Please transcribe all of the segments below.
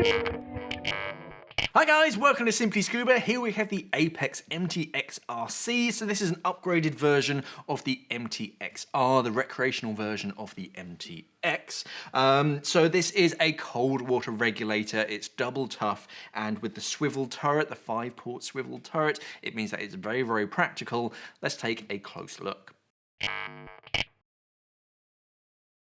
Hi guys, welcome to Simply Scuba. Here we have the Apeks MTX RC. So this is an upgraded version of the MTX-R, the recreational version of the MTX. So this is a cold water regulator. It's double tough, and with the swivel turret, the 5-port swivel turret, it means that it's very, very practical. Let's take a close look.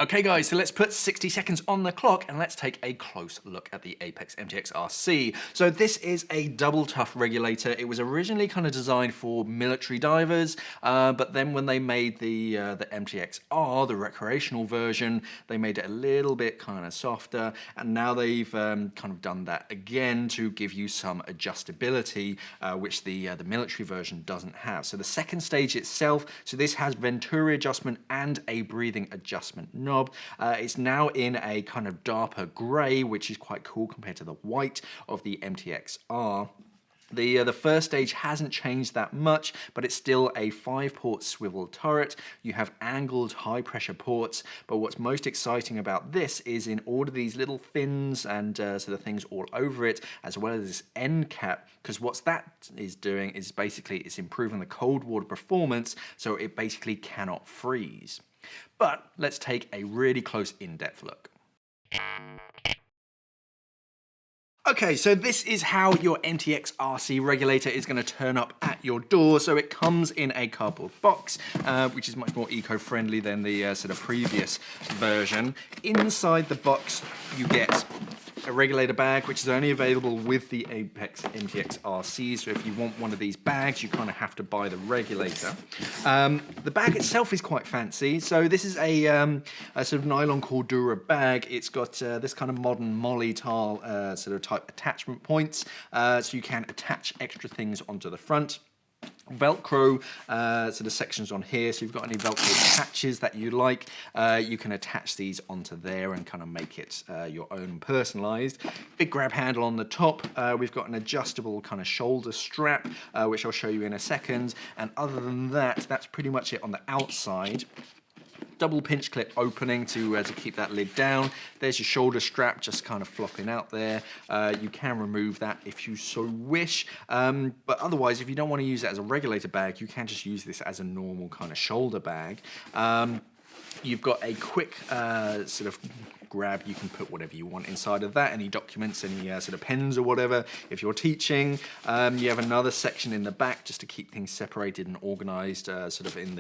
Okay guys, so let's put 60 seconds on the clock and let's take a close look at the Apeks MTX RC. So this is a double tough regulator. It was originally kind of designed for military divers, but then when they made the MTX-R, the recreational version, they made it a little bit kind of softer, and now they've kind of done that again to give you some adjustability, which the military version doesn't have. So the second stage itself, so this has Venturi adjustment and a breathing adjustment knob. It's now in a kind of darker grey, which is quite cool compared to the white of the MTX-R. The first stage hasn't changed that much, but it's still a 5-port swivel turret. You have angled high pressure ports, but what's most exciting about this is in all of these little fins and sort of things all over it, as well as this end cap, because what that is doing is basically it's improving the cold water performance, so it basically cannot freeze. But let's take a really close in-depth look. Okay, so this is how your MTX RC regulator is going to turn up at your door. So it comes in a cardboard box, which is much more eco-friendly than the sort of previous version. Inside the box, you get a regulator bag, which is only available with the Apeks MTX RC. So if you want one of these bags, you kind of have to buy the regulator. The bag itself is quite fancy. So this is a sort of nylon cordura bag. It's got this kind of modern molly tile sort of type attachment points, so you can attach extra things onto the front. Velcro sort of sections on here, so if you've got any Velcro patches that you like, you can attach these onto there and kind of make it your own personalized. Big grab handle on the top. We've got an adjustable kind of shoulder strap, which I'll show you in a second, and other than that, that's pretty much it on the outside. Double pinch clip opening to keep that lid down. There's your shoulder strap just kind of flopping out there. You can remove that if you so wish, but otherwise if you don't want to use it as a regulator bag, you can just use this as a normal kind of shoulder bag. You've got a quick sort of grab. You can put whatever you want inside of that, any documents, any sort of pens or whatever if you're teaching. You have another section in the back just to keep things separated and organized sort of in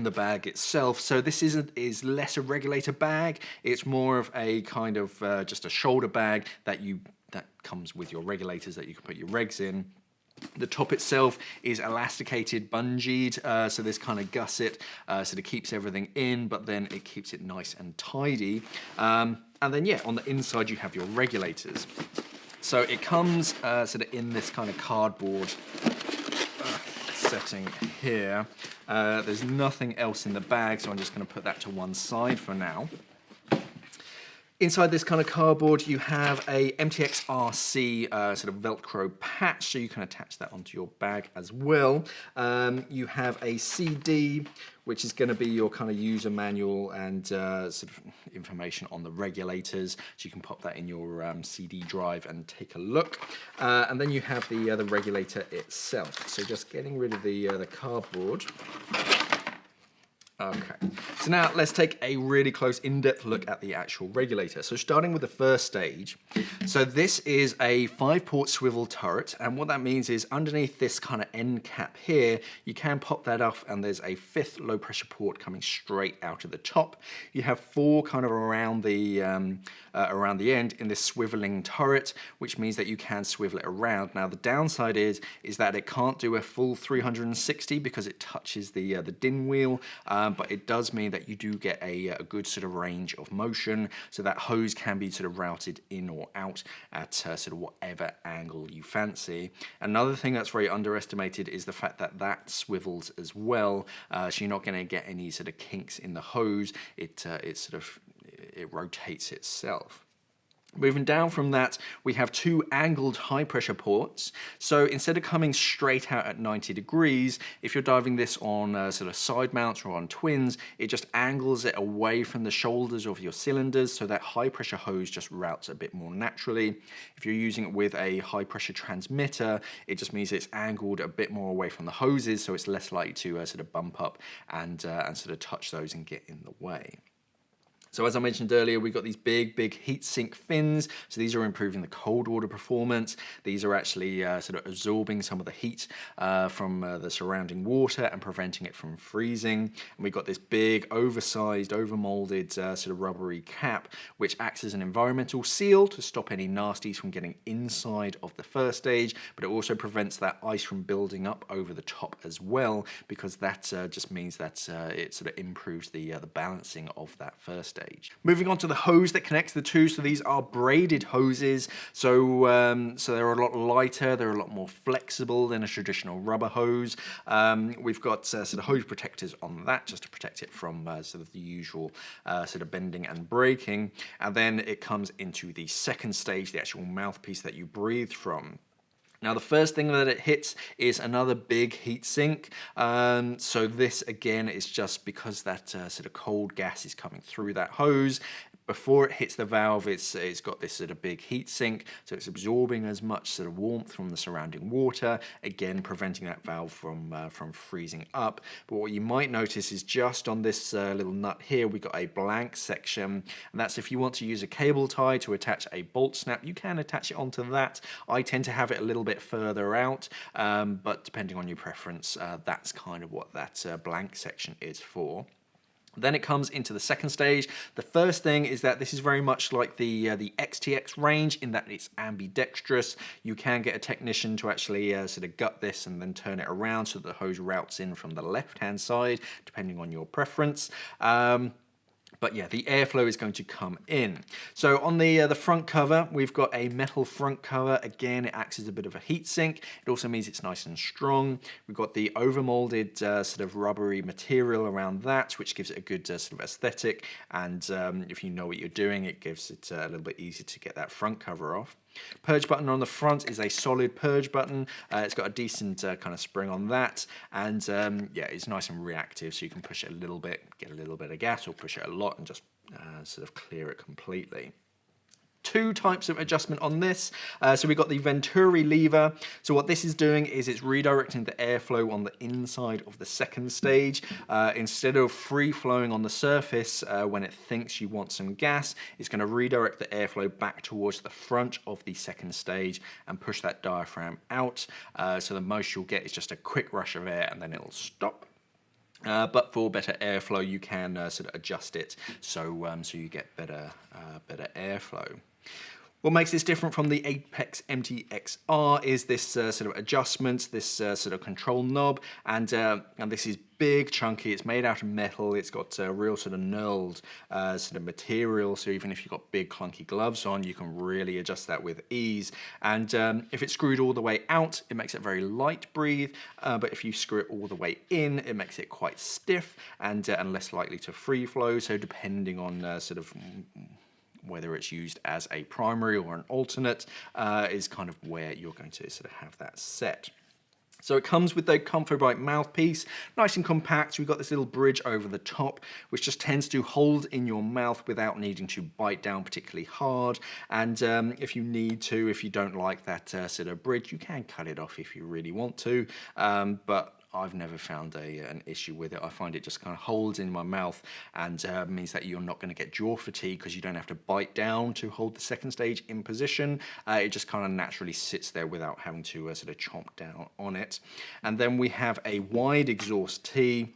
the bag itself. So this is less a regulator bag. It's more of a kind of just a shoulder bag that comes with your regulators that you can put your regs in. The top itself is elasticated, bungeed, so this kind of gusset, so it keeps everything in, but then it keeps it nice and tidy. And then yeah, on the inside you have your regulators. So it comes sort of in this kind of cardboard setting here. There's nothing else in the bag, so I'm just going to put that to one side for now. Inside this kind of cardboard, you have a MTX RC sort of Velcro patch, so you can attach that onto your bag as well. You have a CD, which is going to be your kind of user manual and sort of information on the regulators, so you can pop that in your CD drive and take a look. And then you have the regulator itself. So just getting rid of the cardboard. Okay, so now let's take a really close in-depth look at the actual regulator. So starting with the first stage, so this is a 5-port swivel turret, and what that means is underneath this kind of end cap here, you can pop that off and there's a 5th low pressure port coming straight out of the top. You have 4 kind of around the end in this swiveling turret, which means that you can swivel it around. Now the downside is that it can't do a full 360 because it touches the din wheel, but it does mean that you do get a good sort of range of motion, so that hose can be sort of routed in or out at sort of whatever angle you fancy. Another thing that's very underestimated is the fact that that swivels as well, so you're not going to get any sort of kinks in the hose. It rotates itself. Moving down from that, we have two angled high pressure ports. So instead of coming straight out at 90 degrees, if you're diving this on sort of side mounts or on twins, it just angles it away from the shoulders of your cylinders, so that high pressure hose just routes a bit more naturally. If you're using it with a high pressure transmitter, it just means it's angled a bit more away from the hoses, so it's less likely to sort of bump up and sort of touch those and get in the way. So as I mentioned earlier, we've got these big heat sink fins. So these are improving the cold water performance. These are actually sort of absorbing some of the heat from the surrounding water and preventing it from freezing. And we've got this big, oversized, over-molded sort of rubbery cap, which acts as an environmental seal to stop any nasties from getting inside of the first stage, but it also prevents that ice from building up over the top as well, because that just means that it sort of improves the balancing of that first stage. Moving on to the hose that connects the two. So these are braided hoses. So they're a lot lighter, they're a lot more flexible than a traditional rubber hose. We've got sort of hose protectors on that just to protect it from sort of the usual sort of bending and breaking. And then it comes into the second stage, the actual mouthpiece that you breathe from. Now the first thing that it hits is another big heat sink. So this again is just because that sort of cold gas is coming through that hose. Before it hits the valve, it's got this sort of big heat sink, so it's absorbing as much sort of warmth from the surrounding water, again preventing that valve from freezing up. But what you might notice is just on this little nut here, we've got a blank section, and that's if you want to use a cable tie to attach a bolt snap, you can attach it onto that. I tend to have it a little bit further out, but depending on your preference, that's kind of what that blank section is for. Then it comes into the second stage. The first thing is that this is very much like the XTX range in that it's ambidextrous. You can get a technician to actually sort of gut this and then turn it around so the hose routes in from the left-hand side, depending on your preference. But yeah, the airflow is going to come in. So on the front cover, we've got a metal front cover. Again, it acts as a bit of a heat sink. It also means it's nice and strong. We've got the over-molded sort of rubbery material around that, which gives it a good sort of aesthetic. And if you know what you're doing, it gives it a little bit easier to get that front cover off. Purge button on the front is a solid purge button. It's got a decent kind of spring on that, and yeah, it's nice and reactive, so you can push it a little bit, get a little bit of gas, or push it a lot and just sort of clear it completely. Two types of adjustment on this. So we've got the Venturi Lever. So what this is doing is it's redirecting the airflow on the inside of the second stage. Instead of free flowing on the surface when it thinks you want some gas, it's going to redirect the airflow back towards the front of the second stage and push that diaphragm out. So the most you'll get is just a quick rush of air and then it'll stop. But for better airflow, you can sort of adjust it so you get better airflow. What makes this different from the Apeks MTX R is this sort of adjustment, this sort of control knob, and this is big, chunky. It's made out of metal. It's got a real sort of knurled sort of material, so even if you've got big clunky gloves on, you can really adjust that with ease. And if it's screwed all the way out, it makes it very light breathe, but if you screw it all the way in, it makes it quite stiff and less likely to free flow. So depending on sort of whether it's used as a primary or an alternate is kind of where you're going to sort of have that set. So it comes with the ComfoBrite mouthpiece, nice and compact. We've got this little bridge over the top, which just tends to hold in your mouth without needing to bite down particularly hard. And if you need to, if you don't like that sort of bridge, you can cut it off if you really want to. But I've never found an issue with it. I find it just kind of holds in my mouth and means that you're not going to get jaw fatigue because you don't have to bite down to hold the second stage in position. It just kind of naturally sits there without having to sort of chomp down on it. And then we have a wide exhaust T,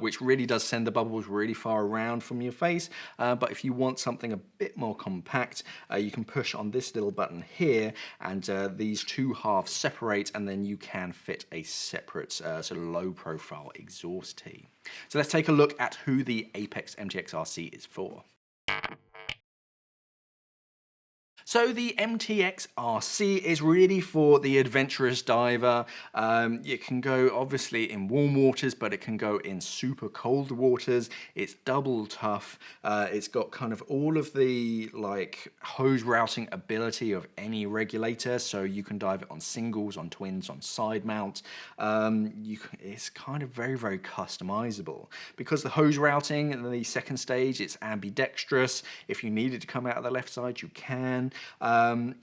which really does send the bubbles really far around from your face. But if you want something a bit more compact, you can push on this little button here, and these two halves separate, and then you can fit a separate sort of low profile exhaust T. So let's take a look at who the Apeks MTX RC is for. So the MTX RC is really for the adventurous diver. It can go obviously in warm waters, but it can go in super cold waters. It's double tough. It's got kind of all of the like hose routing ability of any regulator, so you can dive it on singles, on twins, on side mount. It's kind of very customizable because the hose routing in the second stage, it's ambidextrous. If you needed to come out of the left side, you can.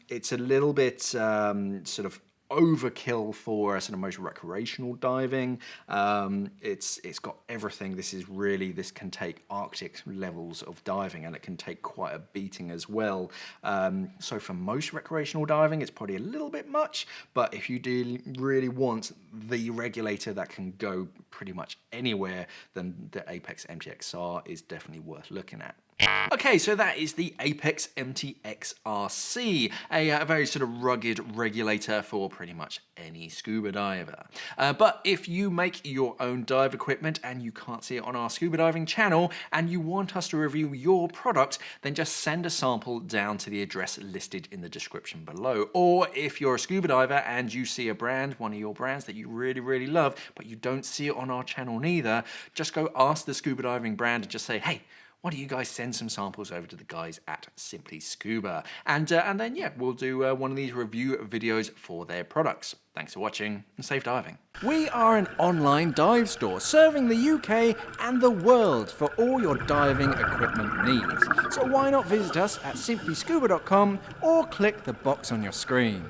It's a little bit sort of overkill for sort of most recreational diving. It's got everything. This can take Arctic levels of diving, and it can take quite a beating as well. So for most recreational diving, it's probably a little bit much, but if you do really want the regulator that can go pretty much anywhere, then the Apeks MTX R is definitely worth looking at. Okay, so that is the Apeks MTX RC, a very sort of rugged regulator for pretty much any scuba diver. But if you make your own dive equipment and you can't see it on our scuba diving channel and you want us to review your product, then just send a sample down to the address listed in the description below. Or if you're a scuba diver and you see a brand, one of your brands that you really love, but you don't see it on our channel neither, just go ask the scuba diving brand and just say, hey, why don't you guys send some samples over to the guys at simplyscuba, and then yeah, we'll do one of these review videos for their products. Thanks for watching and safe diving. We are an online dive store serving the UK and the world for all your diving equipment needs. So why not visit us at simplyscuba.com or click the box on your screen.